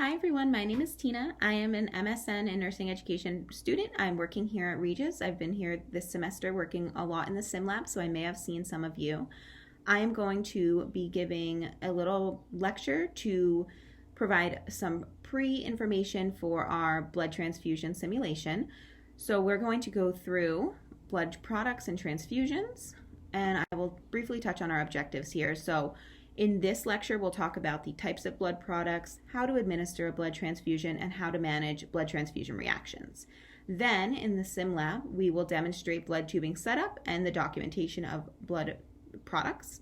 Hi everyone, my name is Tina. I am an MSN in nursing education student. I'm working here at Regis. I've been here this semester working a lot in the sim lab, so I may have seen some of you. I am going to be giving a little lecture to provide some pre-information for our blood transfusion simulation. So we're going to go through blood products and transfusions, and I will briefly touch on our objectives here. So in this lecture, we'll talk about the types of blood products, how to administer a blood transfusion, and how to manage blood transfusion reactions. Then, in the sim lab, we will demonstrate blood tubing setup and the documentation of blood products.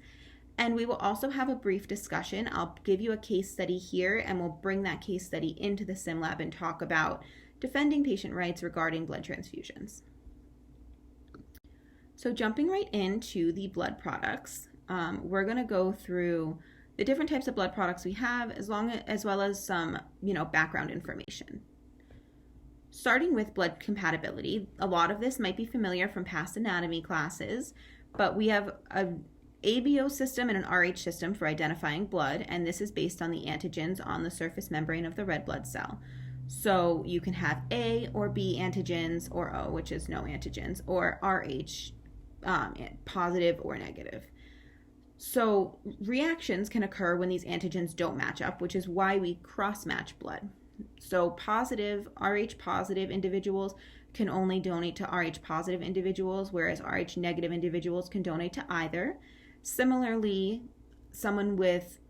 And we will also have a brief discussion. I'll give you a case study here, and we'll bring that case study into the sim lab and talk about defending patient rights regarding blood transfusions. So jumping right into the blood products, we're going to go through the different types of blood products we have, as well as some, background information. Starting with blood compatibility, a lot of this might be familiar from past anatomy classes, but we have an ABO system and an RH system for identifying blood, and this is based on the antigens on the surface membrane of the red blood cell. So you can have A or B antigens, or O, which is no antigens, or RH, positive or negative. So reactions can occur when these antigens don't match up, which is why we cross-match blood. So positive, RH positive individuals can only donate to RH positive individuals, whereas RH negative individuals can donate to either. Similarly, someone with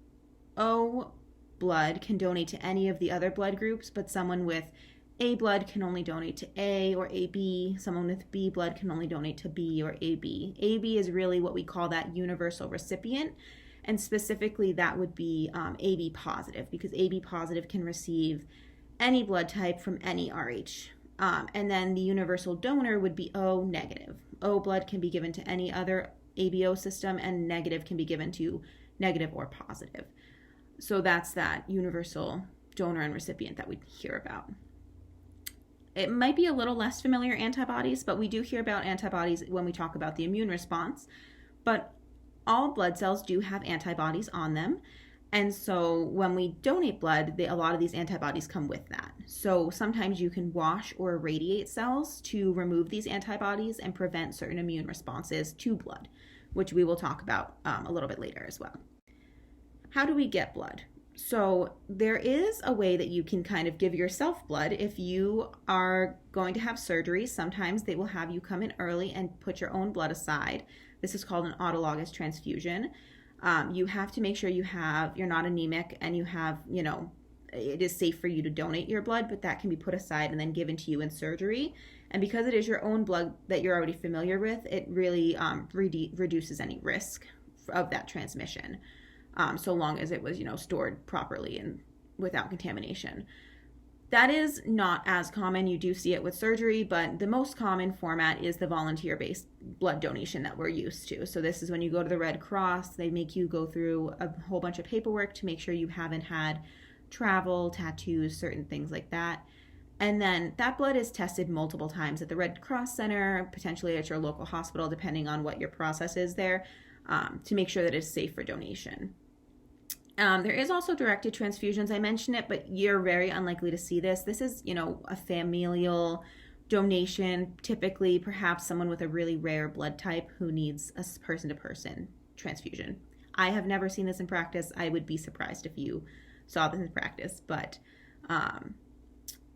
O blood can donate to any of the other blood groups, but someone with A blood can only donate to A or AB. Someone with B blood can only donate to B or AB. AB is really what we call that universal recipient, and specifically that would be AB positive, because AB positive can receive any blood type from any RH. And then the universal donor would be O negative. O blood can be given to any other ABO system, and negative can be given to negative or positive. So that's that universal donor and recipient that we hear about. It might be a little less familiar antibodies, but we do hear about antibodies when we talk about the immune response. But all blood cells do have antibodies on them. And so when we donate blood, a lot of these antibodies come with that. So sometimes you can wash or irradiate cells to remove these antibodies and prevent certain immune responses to blood, which we will talk about a little bit later as well. How do we get blood? So there is a way that you can kind of give yourself blood. If you are going to have surgery, sometimes they will have you come in early and put your own blood aside. This is called an autologous transfusion. You have to make sure you're not anemic, and you have, it is safe for you to donate your blood, but that can be put aside and then given to you in surgery. And because it is your own blood that you're already familiar with, it really reduces any risk of that transmission. So long as it was, stored properly and without contamination. That is not as common. You do see it with surgery, but the most common format is the volunteer-based blood donation that we're used to. So this is when you go to the Red Cross, they make you go through a whole bunch of paperwork to make sure you haven't had travel, tattoos, certain things like that. And then that blood is tested multiple times at the Red Cross Center, potentially at your local hospital, depending on what your process is there, to make sure that it's safe for donation. There is also directed transfusions. I mentioned it, but you're very unlikely to see this. This is, a familial donation, typically perhaps someone with a really rare blood type who needs a person-to-person transfusion. I have never seen this in practice. I would be surprised if you saw this in practice, but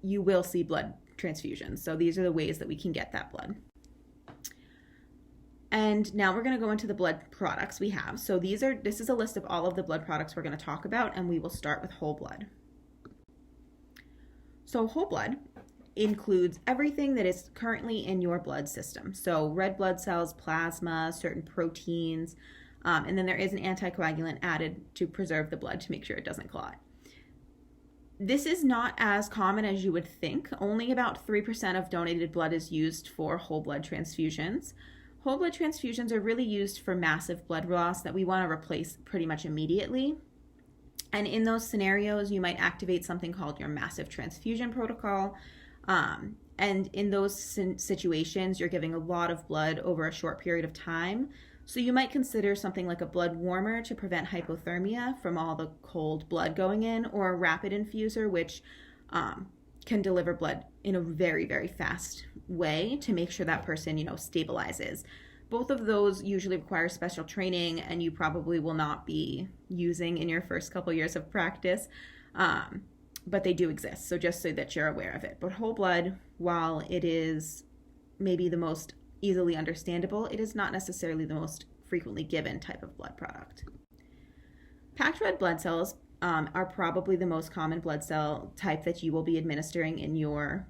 you will see blood transfusions. So these are the ways that we can get that blood. And now we're going to go into the blood products we have. So this is a list of all of the blood products we're going to talk about, and we will start with whole blood. So whole blood includes everything that is currently in your blood system. So red blood cells, plasma, certain proteins, and then there is an anticoagulant added to preserve the blood to make sure it doesn't clot. This is not as common as you would think. Only about 3% of donated blood is used for whole blood transfusions. Whole blood transfusions are really used for massive blood loss that we want to replace pretty much immediately. And in those scenarios, you might activate something called your massive transfusion protocol. And in those situations, you're giving a lot of blood over a short period of time. So you might consider something like a blood warmer to prevent hypothermia from all the cold blood going in, or a rapid infuser, which can deliver blood in a very, very fast way to make sure that person, stabilizes. Both of those usually require special training, and you probably will not be using in your first couple years of practice, but they do exist, so just so that you're aware of it. But whole blood, while it is maybe the most easily understandable, it is not necessarily the most frequently given type of blood product. Packed red blood cells are probably the most common blood cell type that you will be administering in your,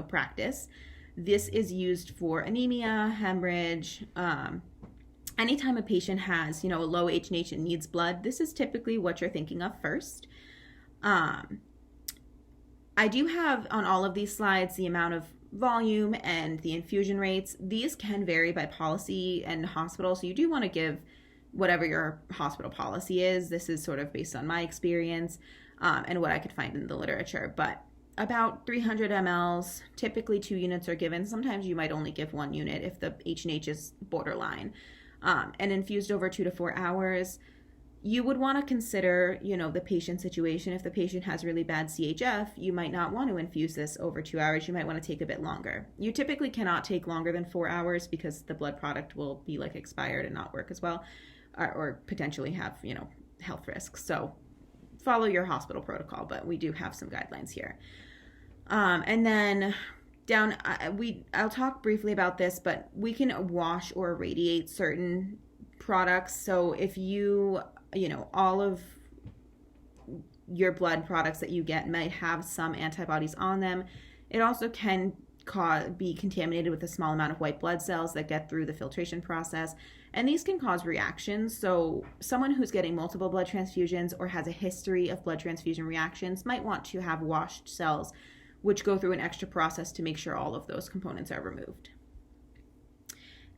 practice. This is used for anemia, hemorrhage, anytime a patient has, a low H&H and needs blood. This is typically what you're thinking of first. I do have on all of these slides the amount of volume and the infusion rates. These can vary by policy and hospital, so you do want to give whatever your hospital policy is. This is sort of based on my experience and what I could find in the literature, but about 300 mLs, typically 2 units are given. Sometimes you might only give 1 unit if the H&H is borderline, and infused over 2 to 4 hours. You would want to consider, the patient situation. If the patient has really bad CHF, you might not want to infuse this over 2 hours. You might want to take a bit longer. You typically cannot take longer than 4 hours because the blood product will be expired and not work as well, or potentially have, health risks. So follow your hospital protocol, but we do have some guidelines here. And then I'll talk briefly about this, but we can wash or irradiate certain products. So if all of your blood products that you get might have some antibodies on them, it also can be contaminated with a small amount of white blood cells that get through the filtration process, and these can cause reactions. So someone who's getting multiple blood transfusions or has a history of blood transfusion reactions might want to have washed cells, which go through an extra process to make sure all of those components are removed.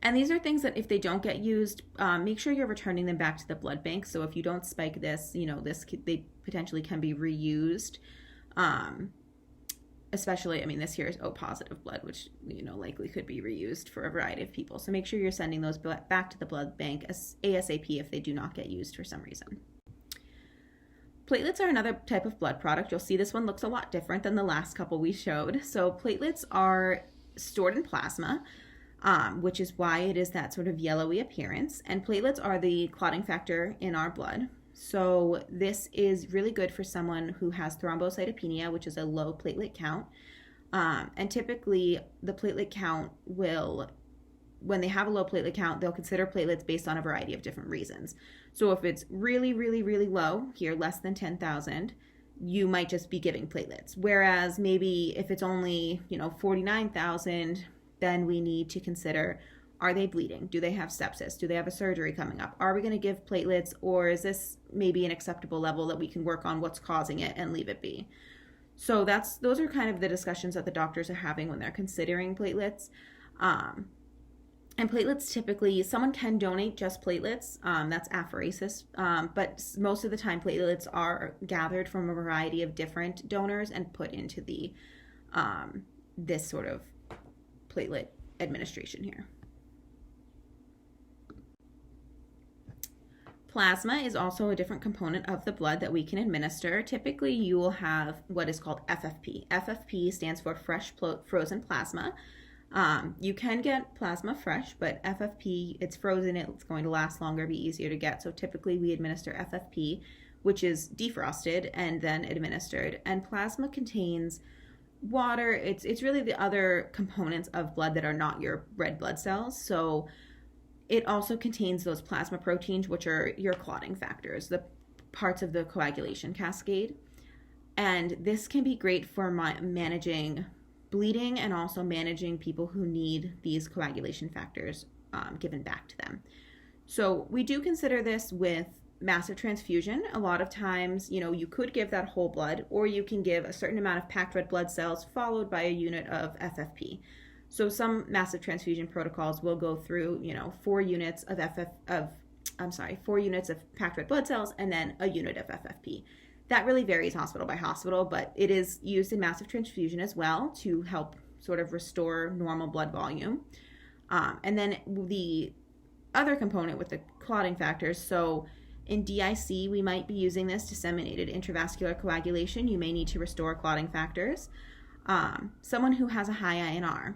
And these are things that if they don't get used, make sure you're returning them back to the blood bank. So if you don't spike this, they potentially can be reused. Especially, this here is O positive blood, which, likely could be reused for a variety of people. So make sure you're sending those back to the blood bank ASAP if they do not get used for some reason. Platelets are another type of blood product. You'll see this one looks a lot different than the last couple we showed. So platelets are stored in plasma, which is why it is that sort of yellowy appearance. And platelets are the clotting factor in our blood. So this is really good for someone who has thrombocytopenia, which is a low platelet count. And typically the platelet count when they have a low platelet count, they'll consider platelets based on a variety of different reasons. So if it's really, really, really low, here less than 10,000, you might just be giving platelets. Whereas maybe if it's only, 49,000, then we need to consider, are they bleeding? Do they have sepsis? Do they have a surgery coming up? Are we going to give platelets, or is this maybe an acceptable level that we can work on what's causing it and leave it be? So those are kind of the discussions that the doctors are having when they're considering platelets. And platelets, typically, someone can donate just platelets. That's apheresis. But most of the time, platelets are gathered from a variety of different donors and put into the this sort of platelet administration here. Plasma is also a different component of the blood that we can administer. Typically, you will have what is called FFP. FFP stands for fresh frozen plasma. You can get plasma fresh, but FFP, it's frozen, it's going to last longer, be easier to get. So typically we administer FFP, which is defrosted and then administered. And plasma contains water. It's really the other components of blood that are not your red blood cells. So it also contains those plasma proteins, which are your clotting factors, the parts of the coagulation cascade. And this can be great for managing bleeding and also managing people who need these coagulation factors given back to them. So we do consider this with massive transfusion. A lot of times, you could give that whole blood, or you can give a certain amount of packed red blood cells followed by a unit of FFP. So some massive transfusion protocols will go through, 4 units of 4 units of packed red blood cells and then a unit of FFP. That really varies hospital by hospital, but it is used in massive transfusion as well to help sort of restore normal blood volume. And then the other component with the clotting factors. So in DIC, we might be using this disseminated intravascular coagulation. You may need to restore clotting factors. Someone who has a high INR,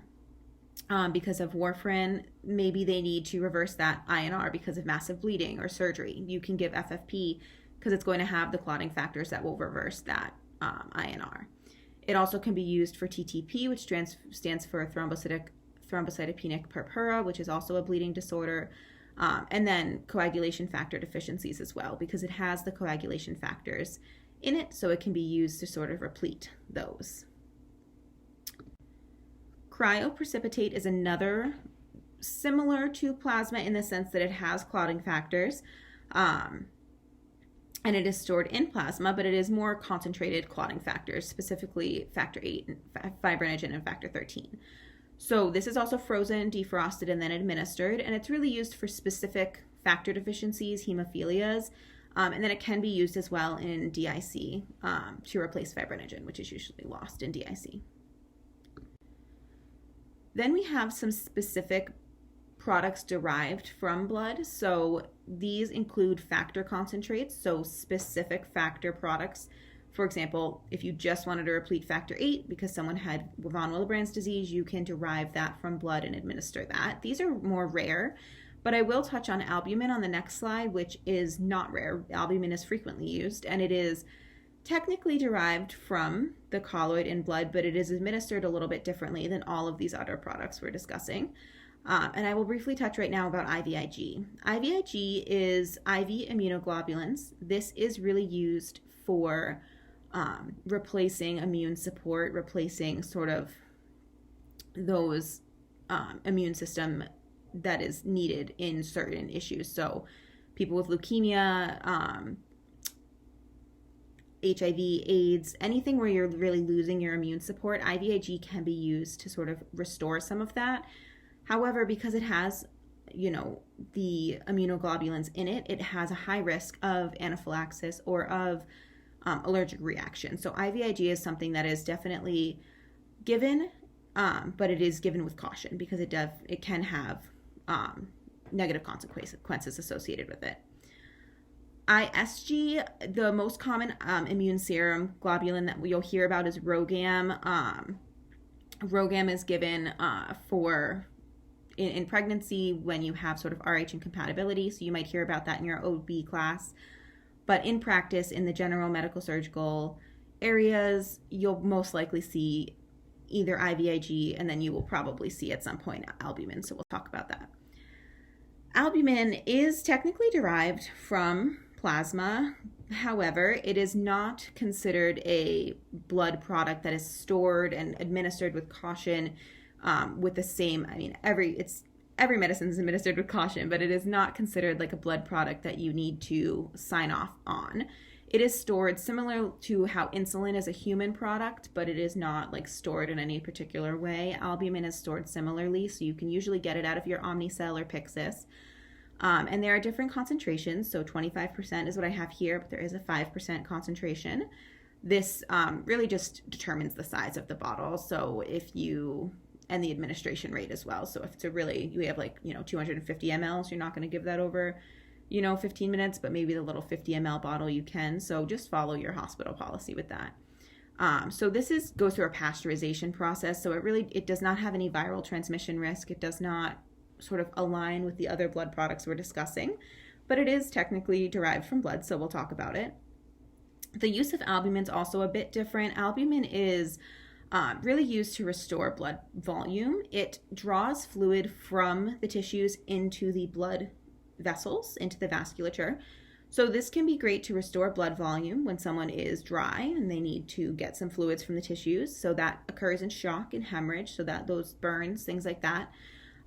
because of warfarin, maybe they need to reverse that INR because of massive bleeding or surgery. You can give FFP because it's going to have the clotting factors that will reverse that INR. It also can be used for TTP, which stands for thrombocytopenic purpura, which is also a bleeding disorder, and then coagulation factor deficiencies as well, because it has the coagulation factors in it, so it can be used to sort of replete those. Cryoprecipitate is another similar to plasma in the sense that it has clotting factors, and it is stored in plasma, but it is more concentrated clotting factors, specifically factor 8, fibrinogen, and factor 13. So this is also frozen, defrosted, and then administered, and it's really used for specific factor deficiencies, hemophilias, and then it can be used as well in DIC to replace fibrinogen, which is usually lost in DIC. Then we have some specific products derived from blood. So these include factor concentrates, so specific factor products. For example, if you just wanted to replete factor 8 because someone had von Willebrand's disease, you can derive that from blood and administer that. These are more rare, but I will touch on albumin on the next slide, which is not rare. Albumin is frequently used, and it is technically derived from the colloid in blood, but it is administered a little bit differently than all of these other products we're discussing. And I will briefly touch right now about IVIG. IVIG is IV immunoglobulins. This is really used for replacing immune support, replacing sort of those immune system that is needed in certain issues. So people with leukemia, HIV, AIDS, anything where you're really losing your immune support, IVIG can be used to sort of restore some of that. However, because it has, the immunoglobulins in it, it has a high risk of anaphylaxis or of allergic reaction. So IVIG is something that is definitely given, but it is given with caution because it can have negative consequences associated with it. ISG, the most common immune serum globulin that you'll hear about is RhoGAM. RhoGAM is given in pregnancy when you have sort of Rh incompatibility, so you might hear about that in your OB class. But in practice, in the general medical surgical areas, you'll most likely see either IVIG, and then you will probably see at some point albumin, so we'll talk about that. Albumin is technically derived from plasma. However, it is not considered a blood product that is stored and administered with caution, with the same, every medicine is administered with caution, but it is not considered like a blood product that you need to sign off on. It is stored similar to how insulin is a human product, but it is not like stored in any particular way. Albumin is stored similarly, so you can usually get it out of your Omnicell or Pyxis. And there are different concentrations, so 25% is what I have here, but there is a 5% concentration. This really just determines the size of the bottle, so and the administration rate as well. So if it's you have 250 mLs, you're not going to give that over, 15 minutes, but maybe the little 50 ml bottle you can, so just follow your hospital policy with that. So this goes through a pasteurization process, so it does not have any viral transmission risk. It does not sort of align with the other blood products we're discussing, but it is technically derived from blood, so we'll talk about it. The use of albumin is also a bit different. Albumin is really used to restore blood volume. It draws fluid from the tissues into the blood vessels, into the vasculature. So this can be great to restore blood volume when someone is dry and they need to get some fluids from the tissues. So that occurs in shock and hemorrhage, so that those burns, things like that.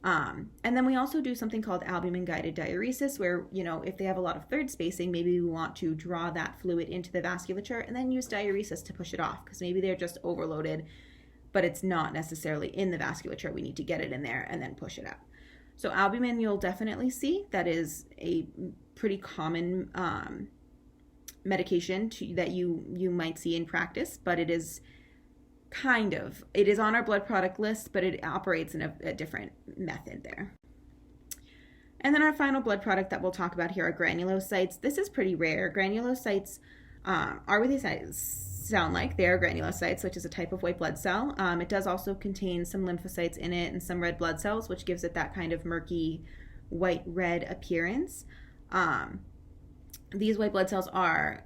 And then we also do something called albumin-guided diuresis, where, if they have a lot of third spacing, maybe we want to draw that fluid into the vasculature and then use diuresis to push it off, because maybe they're just overloaded, but it's not necessarily in the vasculature. We need to get it in there and then push it out. So albumin you'll definitely see. That is a pretty common medication that you might see in practice, but it is on our blood product list, but it operates in a different method there. And then our final blood product that we'll talk about here are granulocytes. This is pretty rare. Granulocytes are what they sound like. They are granulocytes, which is a type of white blood cell. It does also contain some lymphocytes in it and some red blood cells, which gives it that kind of murky white-red appearance. These white blood cells are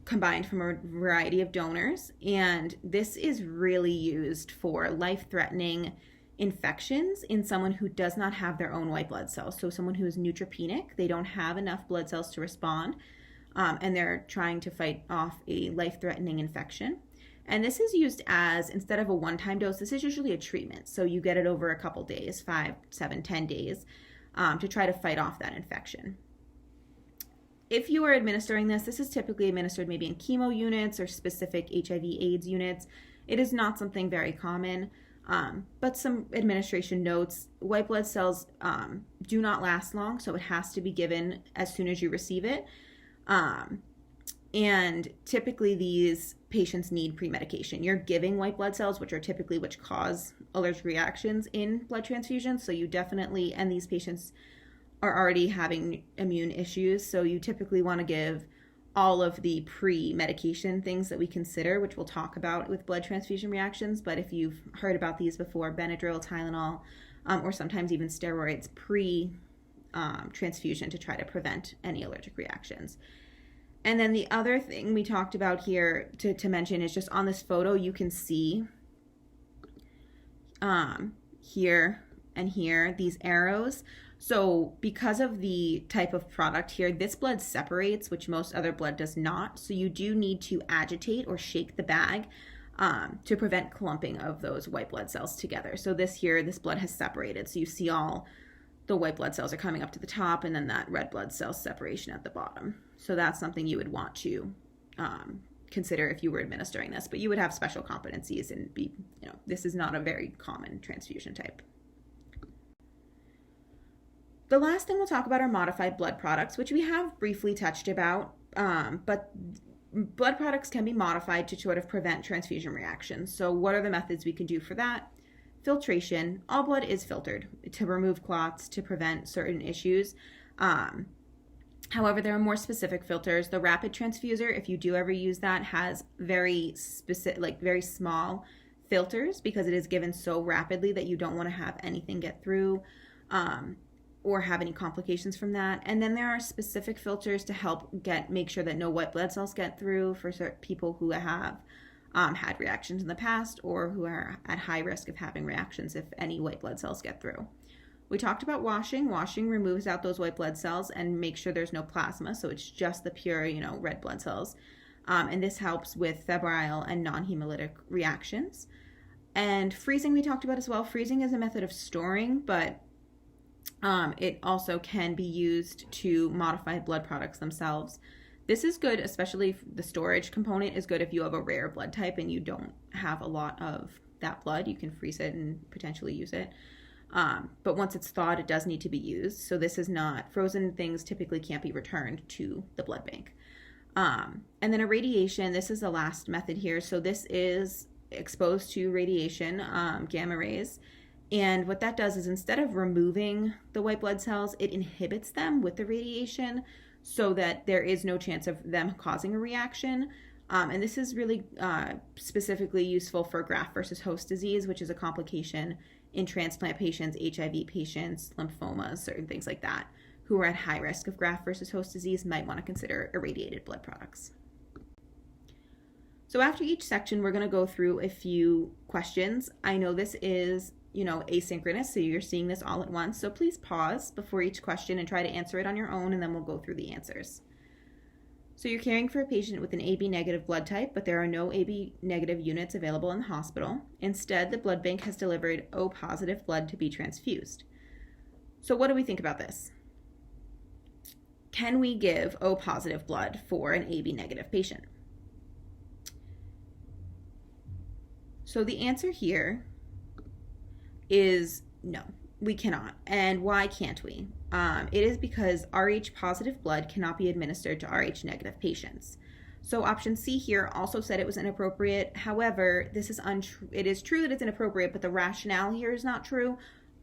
combined from a variety of donors, and this is really used for life-threatening infections in someone who does not have their own white blood cells. So someone who is neutropenic, they don't have enough blood cells to respond, and they're trying to fight off a life-threatening infection. And this is used as, instead of a one-time dose, this is usually a treatment. So you get it over a couple days, 5, 7, 10 days, to try to fight off that infection. If you are administering this, this is typically administered maybe in chemo units or specific HIV/AIDS units. It is not something very common, but some administration notes. White blood cells do not last long, so it has to be given as soon as you receive it. And typically these patients need pre-medication. You're giving white blood cells, which cause allergic reactions in blood transfusions. So you definitely, and these patients are already having immune issues. So you typically want to give all of the pre-medication things that we consider, which we'll talk about with blood transfusion reactions. But if you've heard about these before, Benadryl, Tylenol, or sometimes even steroids pre-transfusion to try to prevent any allergic reactions. And then the other thing we talked about here to mention is just on this photo, you can see here and here, these arrows. So because of the type of product here, this blood separates, which most other blood does not. So you do need to agitate or shake the bag to prevent clumping of those white blood cells together. So this blood has separated. So you see all the white blood cells are coming up to the top, and then that red blood cell separation at the bottom. So that's something you would want to consider if you were administering this, but you would have special competencies and this is not a very common transfusion type. The last thing we'll talk about are modified blood products, which we have briefly touched about, but blood products can be modified to sort of prevent transfusion reactions. So what are the methods we can do for that? Filtration. All blood is filtered to remove clots, to prevent certain issues. However, there are more specific filters. The rapid transfuser, if you do ever use that, has very specific, very small filters because it is given so rapidly that you don't want to have anything get through or have any complications from that. And then there are specific filters to help make sure that no white blood cells get through for certain people who have had reactions in the past or who are at high risk of having reactions if any white blood cells get through. We talked about washing. Washing removes out those white blood cells and makes sure there's no plasma, so it's just the pure, red blood cells. And this helps with febrile and non-hemolytic reactions. And freezing we talked about as well. Freezing is a method of storing, but it also can be used to modify blood products themselves. This is good, especially the storage component is good if you have a rare blood type and you don't have a lot of that blood. You can freeze it and potentially use it. But once it's thawed, it does need to be used. So this is not, frozen things typically can't be returned to the blood bank. And then irradiation, this is the last method here. So this is exposed to radiation, gamma rays. And what that does is instead of removing the white blood cells, it inhibits them with the radiation so that there is no chance of them causing a reaction. And this is really specifically useful for graft versus host disease, which is a complication in transplant patients, HIV patients, lymphomas, certain things like that, who are at high risk of graft versus host disease might want to consider irradiated blood products. So after each section, we're going to go through a few questions. I know this is asynchronous, so you're seeing this all at once. So please pause before each question and try to answer it on your own, and then we'll go through the answers. So you're caring for a patient with an AB negative blood type, but there are no AB negative units available in the hospital. Instead, the blood bank has delivered O positive blood to be transfused. So what do we think about this? Can we give O positive blood for an AB negative patient? So the answer here is no, we cannot. And why can't we? It is because Rh positive blood cannot be administered to Rh negative patients. So option C here also said it was inappropriate. However, this is untrue. It is true that it's inappropriate, but the rationale here is not true.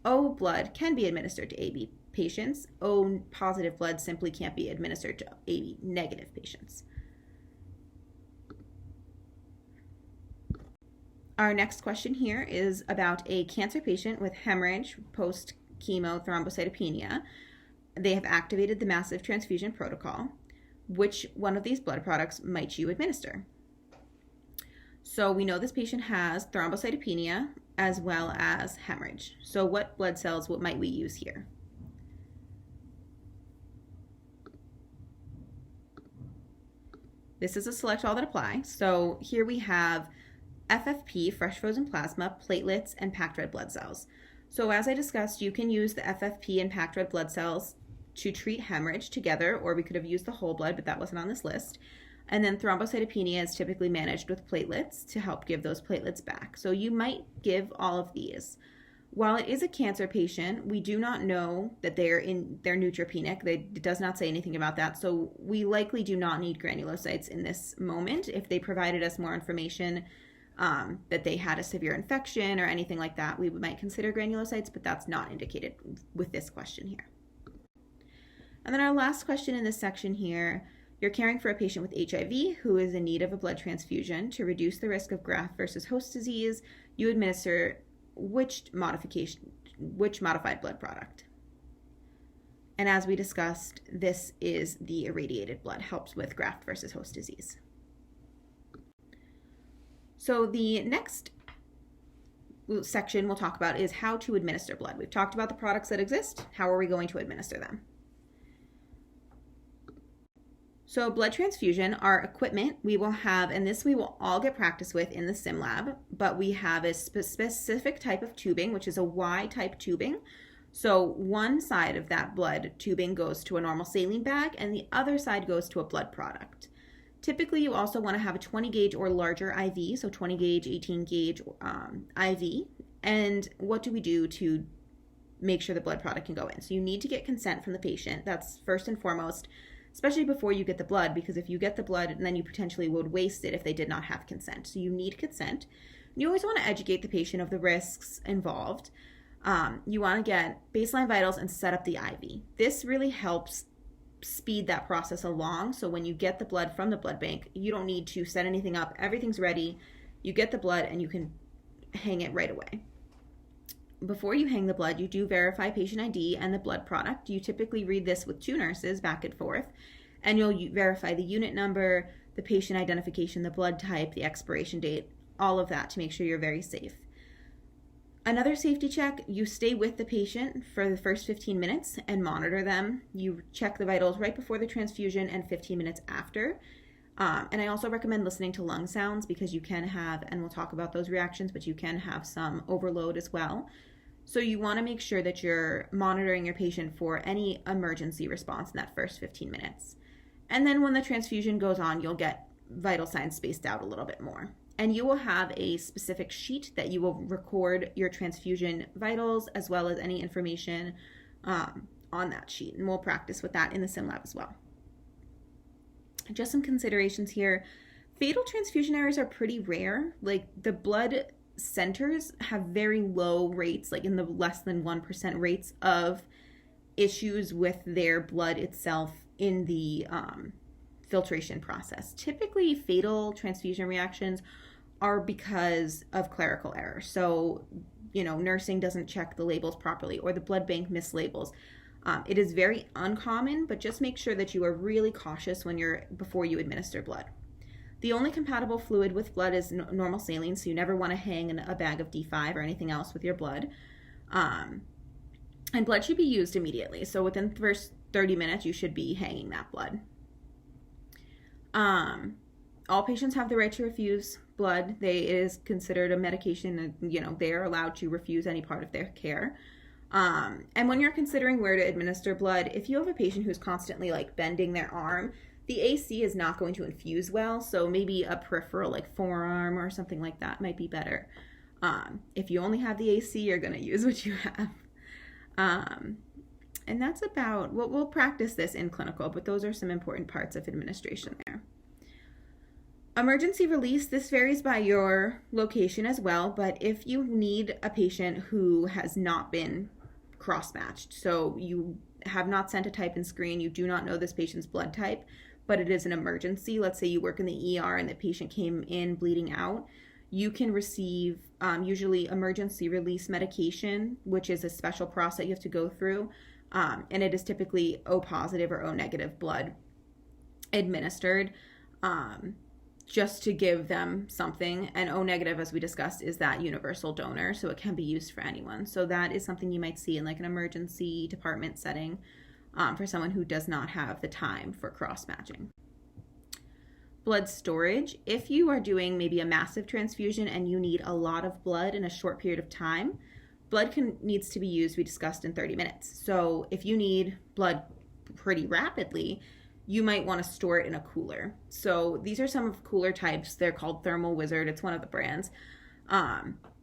O blood can be administered to AB patients, O positive blood simply can't be administered to AB negative patients. Our next question here is about a cancer patient with hemorrhage post-chemo thrombocytopenia. They have activated the massive transfusion protocol. Which one of these blood products might you administer? So we know this patient has thrombocytopenia as well as hemorrhage. So what blood cells might we use here? This is a select all that apply. So here we have FFP, fresh frozen plasma, platelets, and packed red blood cells. So as I discussed, you can use the FFP and packed red blood cells to treat hemorrhage together, or we could have used the whole blood, but that wasn't on this list. And then thrombocytopenia is typically managed with platelets to help give those platelets back. So you might give all of these. While it is a cancer patient, we do not know that they're neutropenic. It does not say anything about that. So we likely do not need granulocytes in this moment. If they provided us more information that they had a severe infection or anything like that, we might consider granulocytes, but that's not indicated with this question here. And then our last question in this section here, you're caring for a patient with HIV who is in need of a blood transfusion. To reduce the risk of graft versus host disease, you administer which modified blood product? And as we discussed, this is the irradiated blood, helps with graft versus host disease. So the next section we'll talk about is how to administer blood. We've talked about the products that exist. How are we going to administer them? So blood transfusion, our equipment we will have, and this we will all get practice with in the sim lab, but we have a specific type of tubing, which is a Y-type tubing. So one side of that blood tubing goes to a normal saline bag and the other side goes to a blood product. Typically, you also want to have a 20 gauge or larger IV, so 20 gauge, 18 gauge IV. And what do we do to make sure the blood product can go in? So you need to get consent from the patient. That's first and foremost, especially before you get the blood, because if you get the blood, then you potentially would waste it if they did not have consent. So you need consent. You always want to educate the patient of the risks involved. You want to get baseline vitals and set up the IV. This really helps speed that process along. So when you get the blood from the blood bank, you don't need to set anything up. Everything's ready. You get the blood and you can hang it right away. Before you hang the blood, you do verify patient ID and the blood product. You typically read this with two nurses back and forth, and you'll verify the unit number, the patient identification, the blood type, the expiration date, all of that to make sure you're very safe. Another safety check, you stay with the patient for the first 15 minutes and monitor them. You check the vitals right before the transfusion and 15 minutes after. And I also recommend listening to lung sounds because you can have, and we'll talk about those reactions, but you can have some overload as well. So you want to make sure that you're monitoring your patient for any emergency response in that first 15 minutes. And then when the transfusion goes on, you'll get vital signs spaced out a little bit more. And you will have a specific sheet that you will record your transfusion vitals as well as any information on that sheet. And we'll practice with that in the sim lab as well. Just some considerations here. Fatal transfusion errors are pretty rare. Like the blood centers have very low rates, like in the less than 1% rates of issues with their blood itself in the filtration process. Typically, fatal transfusion reactions are because of clerical error. So, nursing doesn't check the labels properly or the blood bank mislabels. It is very uncommon, but just make sure that you are really cautious before you administer blood. The only compatible fluid with blood is normal saline, so you never want to hang a bag of D5 or anything else with your blood. And blood should be used immediately. So within the first 30 minutes, you should be hanging that blood. All patients have the right to refuse blood. It is considered a medication, and they are allowed to refuse any part of their care. And when you're considering where to administer blood, if you have a patient who's constantly bending their arm, the AC is not going to infuse well, so maybe a peripheral forearm or something like that might be better. If you only have the AC, you're going to use what you have. And that's about, we'll practice this in clinical, but those are some important parts of administration there. Emergency release, this varies by your location as well, but if you need a patient who has not been cross-matched, so you have not sent a type and screen, you do not know this patient's blood type, but it is an emergency. Let's say you work in the ER and the patient came in bleeding out. You can receive usually emergency release medication, which is a special process you have to go through. And it is typically O positive or O negative blood administered just to give them something. And O negative, as we discussed, is that universal donor, so it can be used for anyone. So that is something you might see in like an emergency department setting for someone who does not have the time for cross-matching. Blood storage. If you are doing maybe a massive transfusion and you need a lot of blood in a short period of time, blood needs to be used, we discussed, in 30 minutes. So if you need blood pretty rapidly, you might want to store it in a cooler. So these are some of cooler types. They're called Thermal Wizard. It's one of the brands.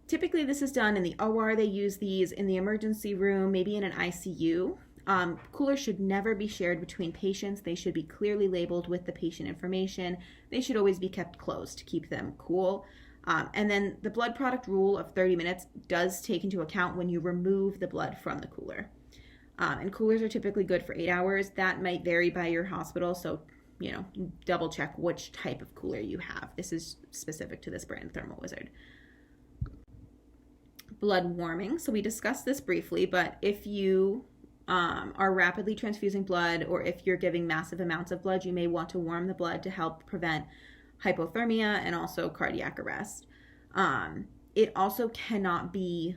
Typically this is done in the OR. They use these in the emergency room, maybe in an ICU. Coolers should never be shared between patients. They should be clearly labeled with the patient information. They should always be kept closed to keep them cool. And then the blood product rule of 30 minutes does take into account when you remove the blood from the cooler. And coolers are typically good for 8 hours. That might vary by your hospital, so double check which type of cooler you have. This is specific to this brand, Thermal Wizard. Blood warming. So we discussed this briefly, but if you are rapidly transfusing blood, or if you're giving massive amounts of blood, you may want to warm the blood to help prevent hypothermia and also cardiac arrest. It also cannot be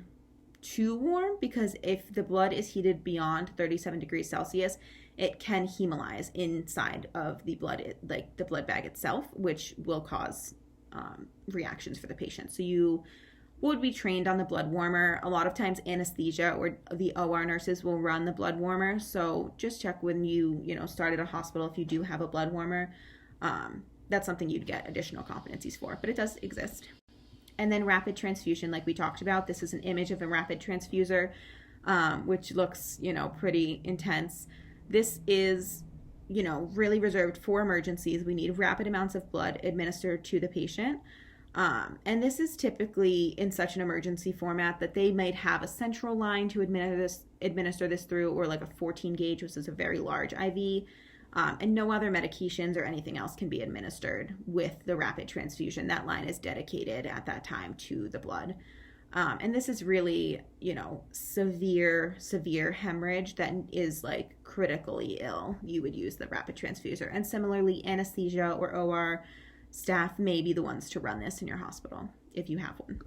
too warm, because if the blood is heated beyond 37 degrees Celsius, it can hemolyze inside of the blood, like the blood bag itself, which will cause reactions for the patient. So you would be trained on the blood warmer. A lot of times anesthesia or the OR nurses will run the blood warmer. So just check when you start at a hospital if you do have a blood warmer. That's something you'd get additional competencies for, but it does exist. And then rapid transfusion, like we talked about. This is an image of a rapid transfuser, which looks, pretty intense. This is, really reserved for emergencies. We need rapid amounts of blood administered to the patient. And this is typically in such an emergency format that they might have a central line to administer this through, or like a 14 gauge, which is a very large IV. And no other medications or anything else can be administered with the rapid transfusion. That line is dedicated at that time to the blood. And this is really, severe hemorrhage that is like critically ill. You would use the rapid transfuser. And similarly, anesthesia or OR staff may be the ones to run this in your hospital if you have one.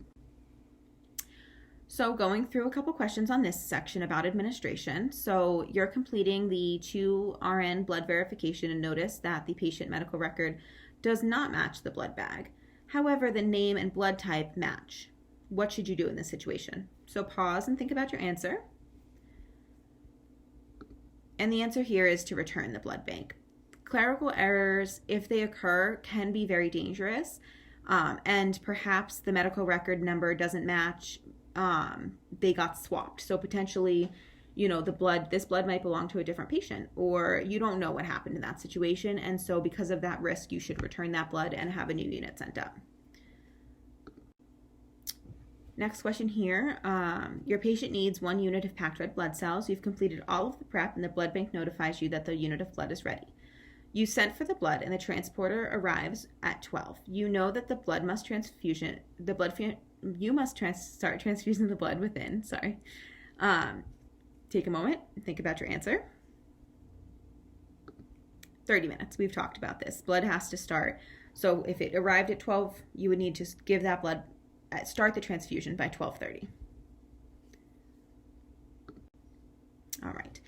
So going through a couple questions on this section about administration. So you're completing the 2RN blood verification and notice that the patient medical record does not match the blood bag. However, the name and blood type match. What should you do in this situation? So pause and think about your answer. And the answer here is to return the blood bank. Clerical errors, if they occur, can be very dangerous. And perhaps the medical record number doesn't match. They got swapped. So potentially, this blood might belong to a different patient, or you don't know what happened in that situation. And so because of that risk, you should return that blood and have a new unit sent up. Next question here. Your patient needs 1 unit of packed red blood cells. You've completed all of the prep and the blood bank notifies you that the unit of blood is ready. You sent for the blood and the transporter arrives at 12. You know that the blood must you must start transfusing the blood within, take a moment and think about your answer. 30 minutes, we've talked about this. Blood has to start. So if it arrived at 12, you would need to give that blood, start the transfusion by 12:30. All right.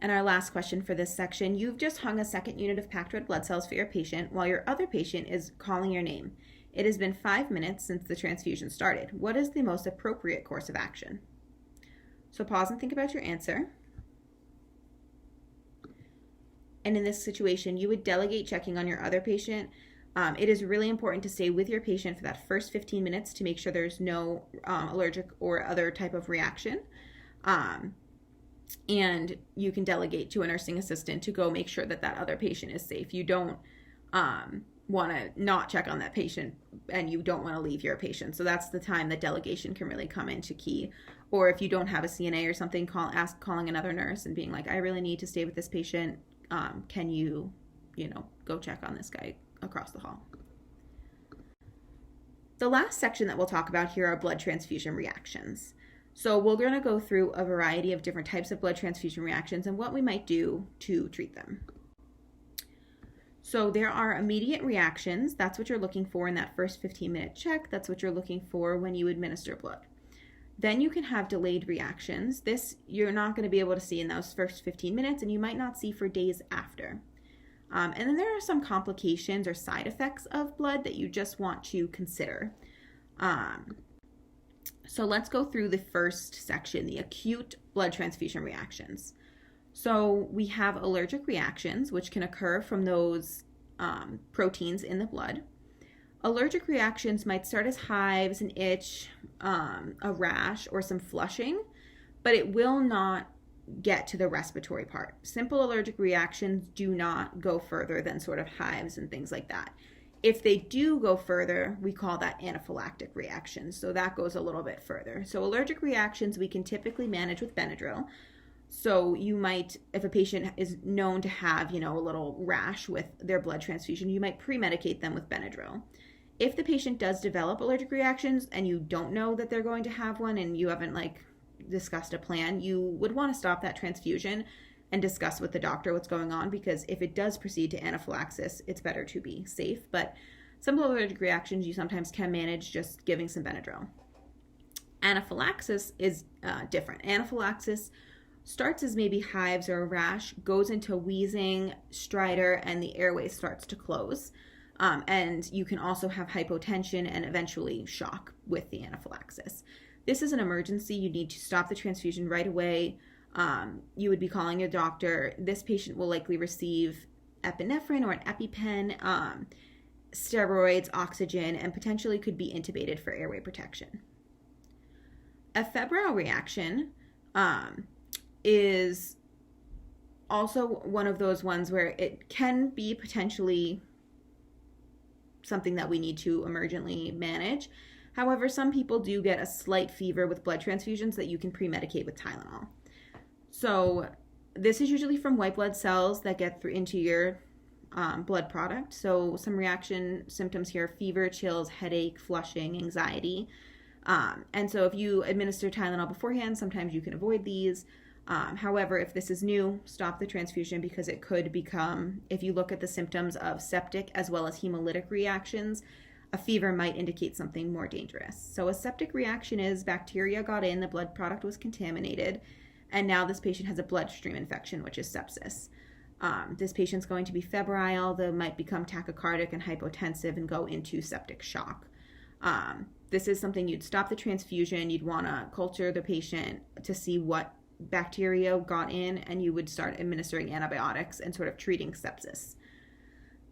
And our last question for this section, you've just hung a second unit of packed red blood cells for your patient while your other patient is calling your name. It has been 5 minutes since the transfusion started. What is the most appropriate course of action? So pause and think about your answer. And in this situation, you would delegate checking on your other patient. It is really important to stay with your patient for that first 15 minutes to make sure there's no allergic or other type of reaction. And you can delegate to a nursing assistant to go make sure that that other patient is safe. You don't want to not check on that patient and you don't want to leave your patient. So that's the time that delegation can really come into key. Or if you don't have a CNA or something, calling another nurse and being like, I really need to stay with this patient. Can you, go check on this guy across the hall? The last section that we'll talk about here are blood transfusion reactions. So we're going to go through a variety of different types of blood transfusion reactions and what we might do to treat them. So there are immediate reactions. That's what you're looking for in that first 15-minute check. That's what you're looking for when you administer blood. Then you can have delayed reactions. This you're not going to be able to see in those first 15 minutes, and you might not see for days after. And then there are some complications or side effects of blood that you just want to consider. So let's go through the first section, the acute blood transfusion reactions. So we have allergic reactions, which can occur from those proteins in the blood. Allergic reactions might start as hives, an itch, a rash, or some flushing, but it will not get to the respiratory part. Simple allergic reactions do not go further than sort of hives and things like that. If they do go further, we call that anaphylactic reactions. So that goes a little bit further. So allergic reactions we can typically manage with Benadryl. So you might, if a patient is known to have, a little rash with their blood transfusion, you might pre-medicate them with Benadryl. If the patient does develop allergic reactions and you don't know that they're going to have one and you haven't discussed a plan, you would want to stop that transfusion and discuss with the doctor what's going on, because if it does proceed to anaphylaxis, it's better to be safe. But simple allergic reactions you sometimes can manage just giving some Benadryl. Anaphylaxis is different. Anaphylaxis starts as maybe hives or a rash, goes into wheezing, stridor, and the airway starts to close. And you can also have hypotension and eventually shock with the anaphylaxis. This is an emergency. You need to stop the transfusion right away. You would be calling your doctor. This patient will likely receive epinephrine or an EpiPen, steroids, oxygen, and potentially could be intubated for airway protection. A febrile reaction is also one of those ones where it can be potentially something that we need to emergently manage. However, some people do get a slight fever with blood transfusions that you can pre-medicate with Tylenol. So this is usually from white blood cells that get into your blood product. So some reaction symptoms here: fever, chills, headache, flushing, anxiety. And so if you administer Tylenol beforehand, sometimes you can avoid these. However, if this is new, stop the transfusion, because it could become, if you look at the symptoms of septic as well as hemolytic reactions, a fever might indicate something more dangerous. So a septic reaction is bacteria got in, the blood product was contaminated, and now this patient has a bloodstream infection, which is sepsis. This patient's going to be febrile. They might become tachycardic and hypotensive and go into septic shock. This is something you'd stop the transfusion. You'd want to culture the patient to see what bacteria got in, and you would start administering antibiotics and sort of treating sepsis.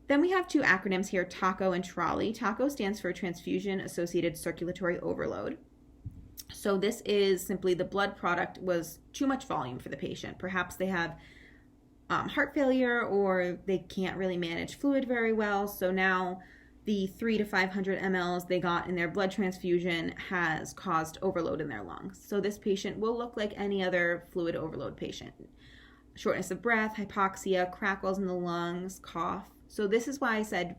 Then we have two acronyms here, TACO and TRALI. TACO stands for Transfusion Associated Circulatory Overload. So this is simply the blood product was too much volume for the patient. Perhaps they have heart failure, or they can't really manage fluid very well. So now the 300 to 500 mLs they got in their blood transfusion has caused overload in their lungs. So this patient will look like any other fluid overload patient. Shortness of breath, hypoxia, crackles in the lungs, cough. So this is why I said,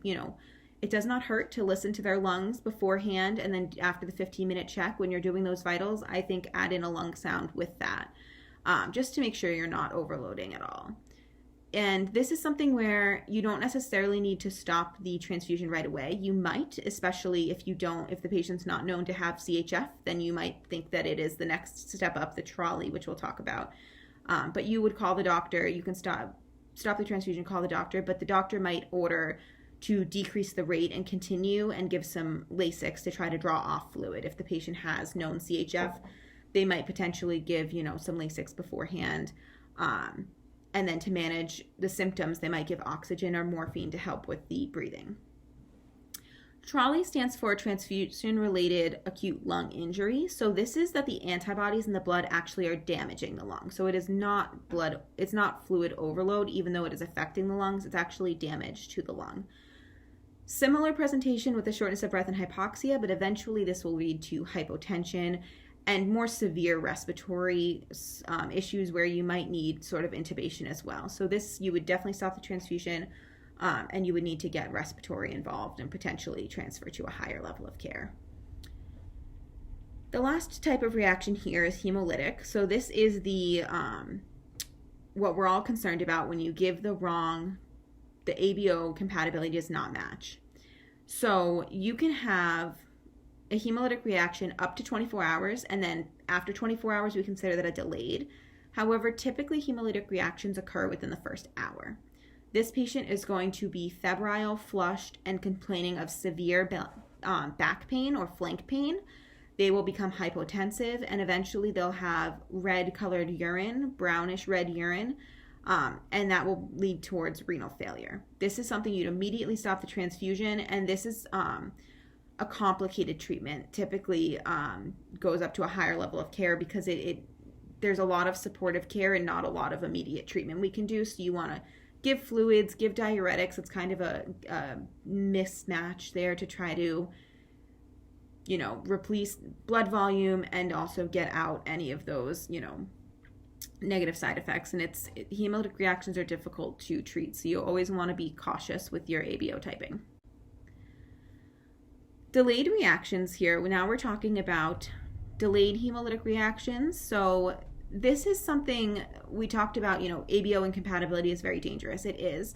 it does not hurt to listen to their lungs beforehand, and then after the 15-minute check when you're doing those vitals, I think add in a lung sound with that, just to make sure you're not overloading at all. And this is something where you don't necessarily need to stop the transfusion right away. You might, especially if the patient's not known to have CHF, then you might think that it is the next step up, the TRALI, which we'll talk about. But you would call the doctor. You can stop the transfusion, call the doctor, but the doctor might order to decrease the rate and continue and give some Lasix to try to draw off fluid. If the patient has known CHF, they might potentially give, some Lasix beforehand. And then to manage the symptoms, they might give oxygen or morphine to help with the breathing. TRALI stands for transfusion-related acute lung injury. So this is that the antibodies in the blood actually are damaging the lung. So it is not fluid overload, even though it is affecting the lungs. It's actually damage to the lung. Similar presentation with the shortness of breath and hypoxia, but eventually this will lead to hypotension and more severe respiratory issues where you might need sort of intubation as well. So this, you would definitely stop the transfusion, and you would need to get respiratory involved and potentially transfer to a higher level of care. The last type of reaction here is hemolytic. So this is the what we're all concerned about when you give the ABO compatibility does not match. So you can have a hemolytic reaction up to 24 hours, and then after 24 hours, we consider that a delayed. However, typically hemolytic reactions occur within the first hour. This patient is going to be febrile, flushed, and complaining of severe back pain or flank pain. They will become hypotensive, and eventually they'll have red-colored urine, brownish red urine, and that will lead towards renal failure. This is something you'd immediately stop the transfusion, and this is a complicated treatment. Typically goes up to a higher level of care because there's a lot of supportive care and not a lot of immediate treatment we can do. So you want to give fluids, give diuretics. It's kind of a mismatch there to try to, replace blood volume and also get out any of those, negative side effects. And hemolytic reactions are difficult to treat. So you always want to be cautious with your ABO typing. Delayed reactions here. Now we're talking about delayed hemolytic reactions. So this is something we talked about, ABO incompatibility is very dangerous. It is.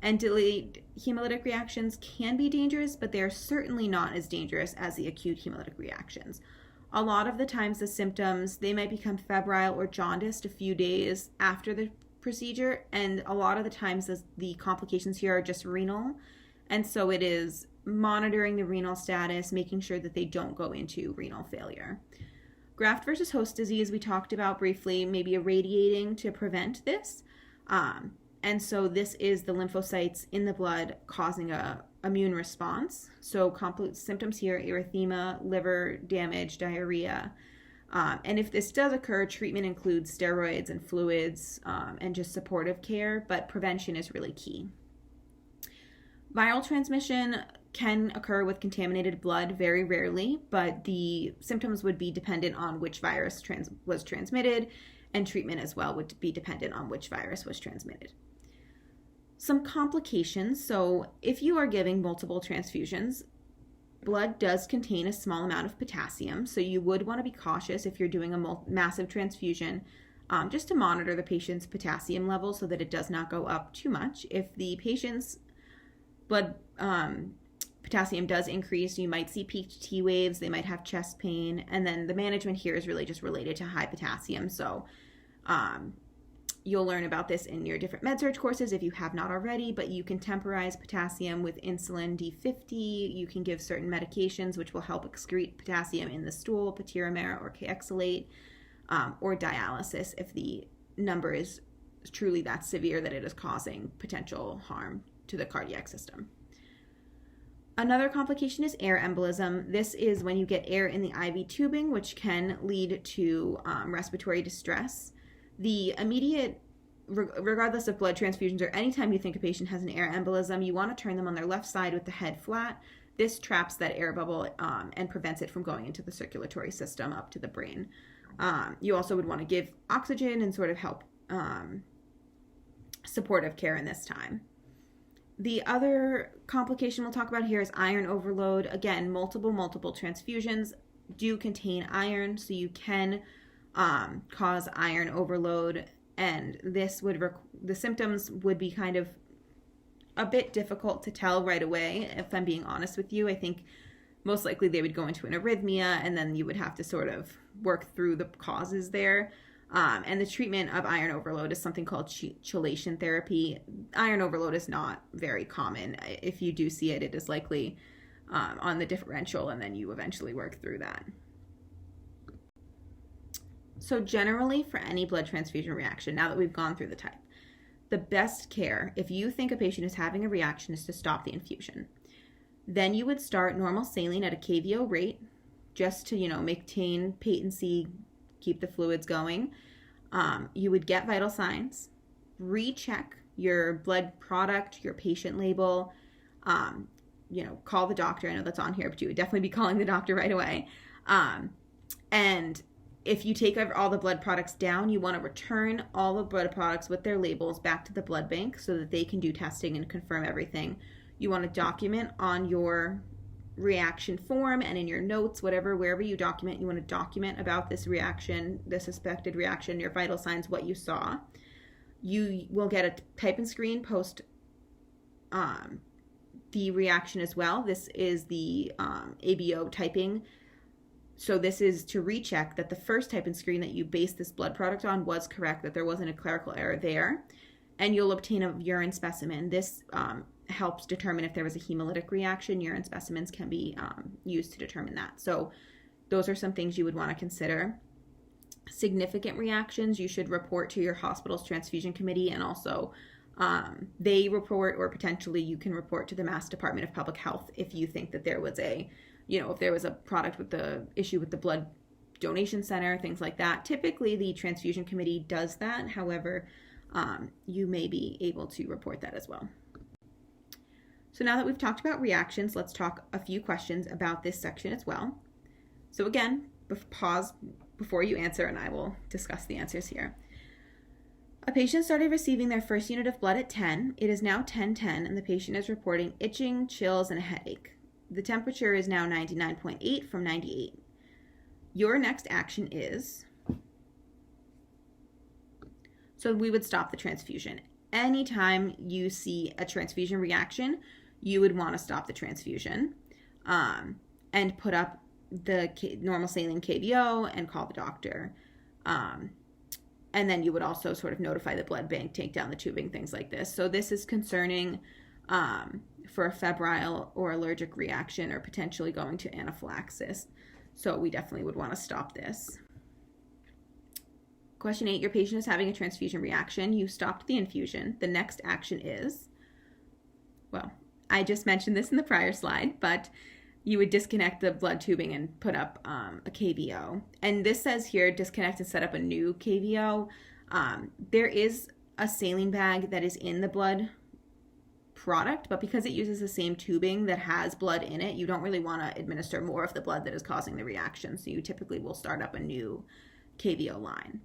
And delayed hemolytic reactions can be dangerous, but they're certainly not as dangerous as the acute hemolytic reactions. A lot of the times the symptoms, they might become febrile or jaundiced a few days after the procedure. And a lot of the times the complications here are just renal. And so it is monitoring the renal status, making sure that they don't go into renal failure. Graft versus host disease, we talked about briefly, maybe irradiating to prevent this. And so this is the lymphocytes in the blood causing a immune response. So symptoms here, erythema, liver damage, diarrhea. And if this does occur, treatment includes steroids and fluids and just supportive care, but prevention is really key. Viral transmission can occur with contaminated blood very rarely, but the symptoms would be dependent on which virus was transmitted, and treatment as well would be dependent on which virus was transmitted. Some complications. So if you are giving multiple transfusions, blood does contain a small amount of potassium, so you would want to be cautious if you're doing a massive transfusion, just to monitor the patient's potassium level so that it does not go up too much. If the patient's blood potassium does increase, you might see peaked T waves, they might have chest pain, and then the management here is really just related to high potassium. So you'll learn about this in your different med-surg courses if you have not already, but you can temporize potassium with insulin D50. You can give certain medications which will help excrete potassium in the stool, patiromer or Kayexalate, or dialysis if the number is truly that severe that it is causing potential harm to the cardiac system. Another complication is air embolism. This is when you get air in the IV tubing, which can lead to respiratory distress. The immediate, regardless of blood transfusions or anytime you think a patient has an air embolism, you want to turn them on their left side with the head flat. This traps that air bubble and prevents it from going into the circulatory system up to the brain. You also would want to give oxygen and sort of help supportive care in this time. The other complication we'll talk about here is iron overload. Again, multiple transfusions do contain iron, so you can cause iron overload, and this would the symptoms would be kind of a bit difficult to tell right away. If I'm being honest with you, I think most likely they would go into an arrhythmia, and then you would have to sort of work through the causes there. And the treatment of iron overload is something called chelation therapy. Iron overload is not very common. If you do see it, it is likely on the differential, and then you eventually work through that. So generally, for any blood transfusion reaction, now that we've gone through the type, the best care, if you think a patient is having a reaction, is to stop the infusion. Then you would start normal saline at a KVO rate, just to, maintain patency, keep the fluids going. You would get vital signs, recheck your blood product, your patient label, call the doctor. I know that's on here, but you would definitely be calling the doctor right away. And if you take all the blood products down, you want to return all the blood products with their labels back to the blood bank so that they can do testing and confirm everything. You want to document on your reaction form and in your notes, wherever you document, you want to document about this reaction, the suspected reaction, your vital signs, what you saw. You will get a type and screen post the reaction as well. This is the ABO typing. So this is to recheck that the first type and screen that you based this blood product on was correct, that there wasn't a clerical error there. And you'll obtain a urine specimen. This helps determine if there was a hemolytic reaction. Urine specimens can be used to determine that. So those are some things you would want to consider. Significant reactions you should report to your hospital's transfusion committee, and also they report, or potentially you can report to the Mass Department of Public Health if you think that there was if there was a product with the issue with the blood donation center, things like that. Typically the transfusion committee does that. However, you may be able to report that as well. So now that we've talked about reactions, let's talk a few questions about this section as well. So again, pause before you answer and I will discuss the answers here. A patient started receiving their first unit of blood at 10. It is now 10:10 and the patient is reporting itching, chills, and a headache. The temperature is now 99.8 from 98. Your next action is, so we would stop the transfusion. Anytime you see a transfusion reaction, you would want to stop the transfusion and put up the normal saline KVO and call the doctor. And then you would also sort of notify the blood bank, take down the tubing, things like this. So this is concerning for a febrile or allergic reaction or potentially going to anaphylaxis. So we definitely would want to stop this. Question 8, your patient is having a transfusion reaction. You stopped the infusion. The next action is, well, I just mentioned this in the prior slide, but you would disconnect the blood tubing and put up a KVO. And this says here, disconnect and set up a new KVO. There is a saline bag that is in the blood product, but because it uses the same tubing that has blood in it, you don't really want to administer more of the blood that is causing the reaction. So you typically will start up a new KVO line.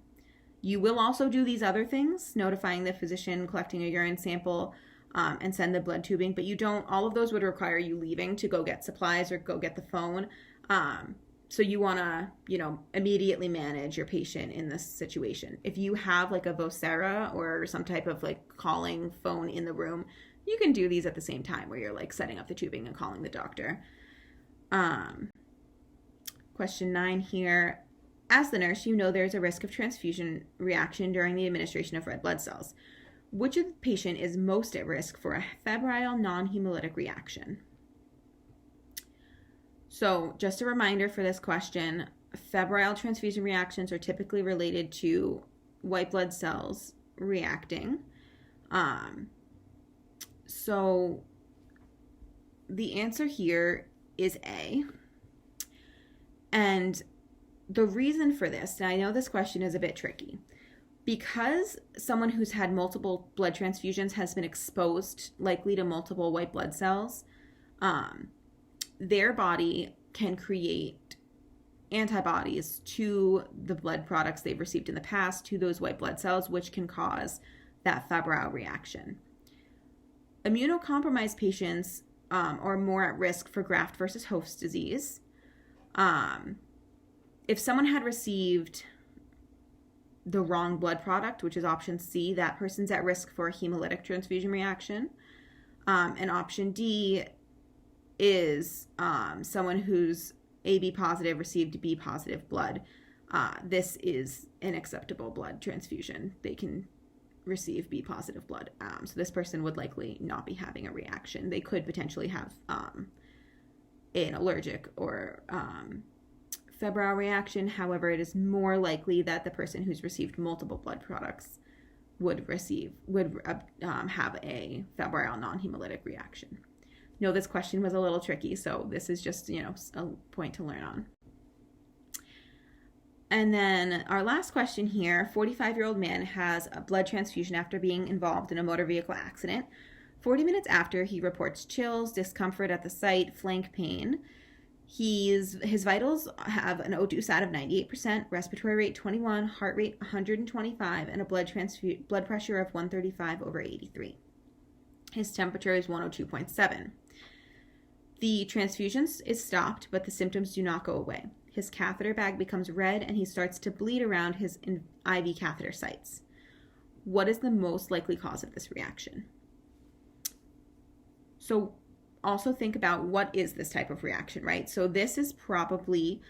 You will also do these other things, notifying the physician, collecting a urine sample, and send the blood tubing, but all of those would require you leaving to go get supplies or go get the phone. So you want to, immediately manage your patient in this situation. If you have like a Vocera or some type of like calling phone in the room, you can do these at the same time where you're like setting up the tubing and calling the doctor. Question 9 here. As the nurse, you know there's a risk of transfusion reaction during the administration of red blood cells. Which of the patient is most at risk for a febrile non-hemolytic reaction? So just a reminder for this question, febrile transfusion reactions are typically related to white blood cells reacting. So the answer here is A. And the reason for this, and I know this question is a bit tricky, because someone who's had multiple blood transfusions has been exposed likely to multiple white blood cells, their body can create antibodies to the blood products they've received in the past, to those white blood cells, which can cause that febrile reaction. Immunocompromised patients are more at risk for graft versus host disease. If someone had received the wrong blood product, which is option C, that person's at risk for a hemolytic transfusion reaction. And option D is someone who's AB positive received B positive blood. This is an acceptable blood transfusion. They can receive B positive blood. So this person would likely not be having a reaction. They could potentially have an allergic or febrile reaction. However, it is more likely that the person who's received multiple blood products would have a febrile non-hemolytic reaction. No, this question was a little tricky, so this is just, a point to learn on. And then our last question here, 45-year-old man has a blood transfusion after being involved in a motor vehicle accident. 40 minutes after, he reports chills, discomfort at the site, flank pain. His vitals have an O2 sat of 98%, respiratory rate 21, heart rate 125, and a blood pressure of 135/83. His temperature is 102.7. The transfusions is stopped, but the symptoms do not go away. His catheter bag becomes red, and he starts to bleed around his IV catheter sites. What is the most likely cause of this reaction? So also think about what is this type of reaction, right? So this is probably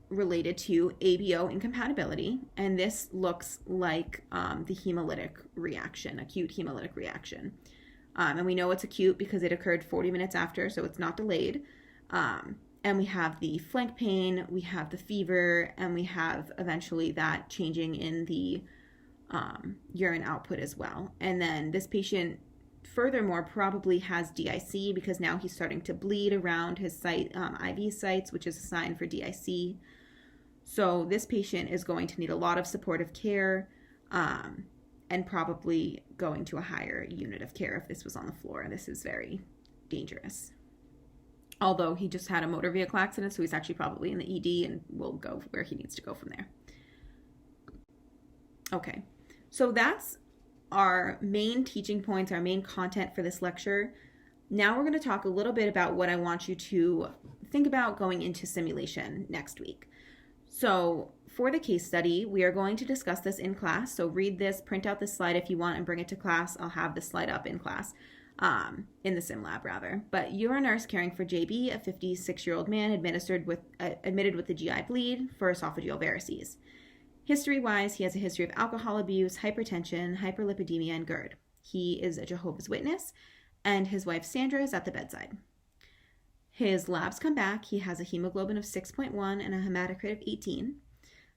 related to ABO incompatibility, and this looks like the hemolytic reaction, acute hemolytic reaction. And we know it's acute because it occurred 40 minutes after, so it's not delayed. And we have the flank pain, we have the fever, and we have eventually that changing in the urine output as well. And then this patient furthermore probably has DIC because now he's starting to bleed around his site, IV sites, which is a sign for DIC. So this patient is going to need a lot of supportive care and probably going to a higher unit of care if this was on the floor. This is very dangerous. Although he just had a motor vehicle accident, so he's actually probably in the ED and will go where he needs to go from there. Okay, so that's our main teaching points, our main content for this lecture. Now we're going to talk a little bit about what I want you to think about going into simulation next week. So for the case study, we are going to discuss this in class. So read this, print out this slide if you want, and bring it to class. I'll have the slide up in class, in the sim lab rather. But you're a nurse caring for JB, a 56-year-old man admitted with the GI bleed for esophageal varices. History-wise, he has a history of alcohol abuse, hypertension, hyperlipidemia, and GERD. He is a Jehovah's Witness, and his wife Sandra is at the bedside. His labs come back. He has a hemoglobin of 6.1 and a hematocrit of 18.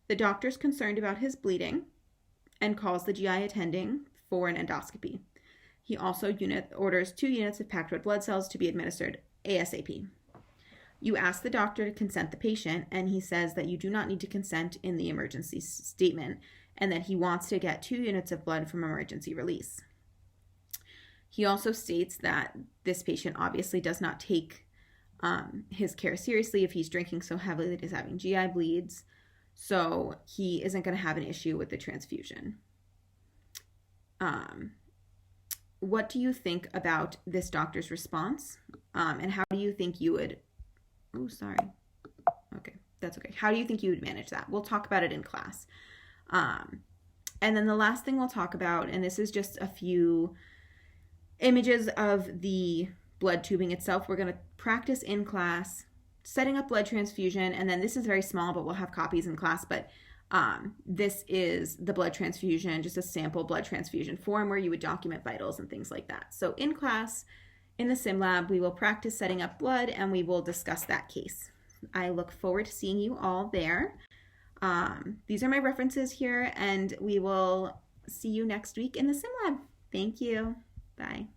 The doctor's concerned about his bleeding and calls the GI attending for an endoscopy. He also orders 2 units of packed red blood cells to be administered ASAP. You ask the doctor to consent the patient, and he says that you do not need to consent in the emergency statement, and that he wants to get 2 units of blood from emergency release. He also states that this patient obviously does not take his care seriously if he's drinking so heavily that he's having GI bleeds, so he isn't going to have an issue with the transfusion. What do you think about this doctor's response, and how do you think you would... Oh, sorry. Okay, that's okay. How do you think you would manage that? We'll talk about it in class. And then the last thing we'll talk about, and this is just a few images of the blood tubing itself. We're going to practice in class, setting up blood transfusion, and then this is very small, but we'll have copies in class. But this is the blood transfusion, just a sample blood transfusion form where you would document vitals and things like that. So in class, in the sim lab, we will practice setting up blood and we will discuss that case. I look forward to seeing you all there. These are my references here, and we will see you next week in the sim lab. Thank you. Bye.